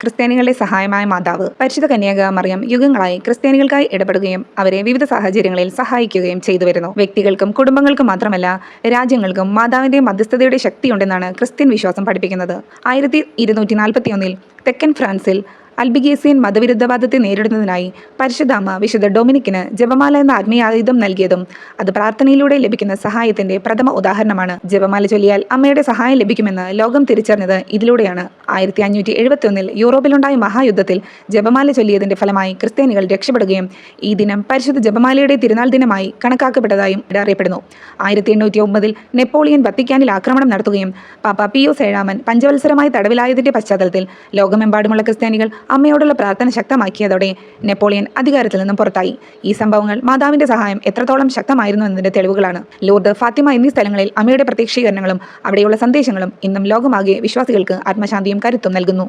ക്രിസ്ത്യാനികളുടെ സഹായമായ മാതാവ് പരിശുദ്ധ കന്യക മറിയം യുഗങ്ങളായി ക്രിസ്ത്യാനികൾക്കായി ഇടപെടുകയും അവരെ വിവിധ സാഹചര്യങ്ങളിൽ സഹായിക്കുകയും ചെയ്തു വരുന്നു. വ്യക്തികൾക്കും കുടുംബങ്ങൾക്കും മാത്രമല്ല രാജ്യങ്ങൾക്കും മാതാവിന്റെ മധ്യസ്ഥതയുടെ ശക്തിയുണ്ടെന്നാണ് ക്രിസ്ത്യൻ വിശ്വാസം പഠിപ്പിക്കുന്നത്. 1241 തെക്കൻ ഫ്രാൻസിൽ അൽബിഗേസിയൻ മതവിരുദ്ധവാദത്തെ നേരിടുന്നതിനായി പരിശുദ്ധാമ്മ വിശുദ്ധ ഡൊമിനിക്കിന് ജപമാല എന്ന ആത്മീയായുധം നൽകിയതും അത് പ്രാർത്ഥനയിലൂടെ ലഭിക്കുന്ന സഹായത്തിന്റെ പ്രഥമ ഉദാഹരണമാണ്. ജപമാല ചൊല്ലിയാൽ അമ്മയുടെ സഹായം ലഭിക്കുമെന്ന് ലോകം തിരിച്ചറിഞ്ഞത് ഇതിലൂടെയാണ്. 1571 യൂറോപ്പിലുണ്ടായ മഹായുദ്ധത്തിൽ ജപമാല ചൊല്ലിയതിന്റെ ഫലമായി ക്രിസ്ത്യാനികൾ രക്ഷപ്പെടുകയും ഈ ദിനം പരിശുദ്ധ ജപമാലയുടെ തിരുനാൾ ദിനമായി കണക്കാക്കപ്പെട്ടതായും അറിയപ്പെടുന്നു. 1809 നെപ്പോളിയൻ വത്തിക്കാനിൽ ആക്രമണം നടത്തുകയും പാപ്പ പിയൂസ് ഏഴാമൻ പഞ്ചവത്സരമായി തടവിലായതിന്റെ പശ്ചാത്തലത്തിൽ ലോകമെമ്പാടുമുള്ള ക്രിസ്ത്യാനികൾ അമ്മയോടുള്ള പ്രാർത്ഥന ശക്തമാക്കിയതോടെ നെപ്പോളിയൻ അധികാരത്തിൽ നിന്നും പുറത്തായി. ഈ സംഭവങ്ങൾ മാതാവിന്റെ സഹായം എത്രത്തോളം ശക്തമായിരുന്നു എന്നതിന്റെ തെളിവുകളാണ്. ലൂർദ്, ഫാത്തിമ എന്നീ സ്ഥലങ്ങളിൽ അമ്മയുടെ പ്രത്യക്ഷീകരണങ്ങളും അവിടെയുള്ള സന്ദേശങ്ങളും ഇന്നും ലോകമാകെ വിശ്വാസികൾക്ക് ആത്മശാന്തിയും കരുത്തും നൽകുന്നു.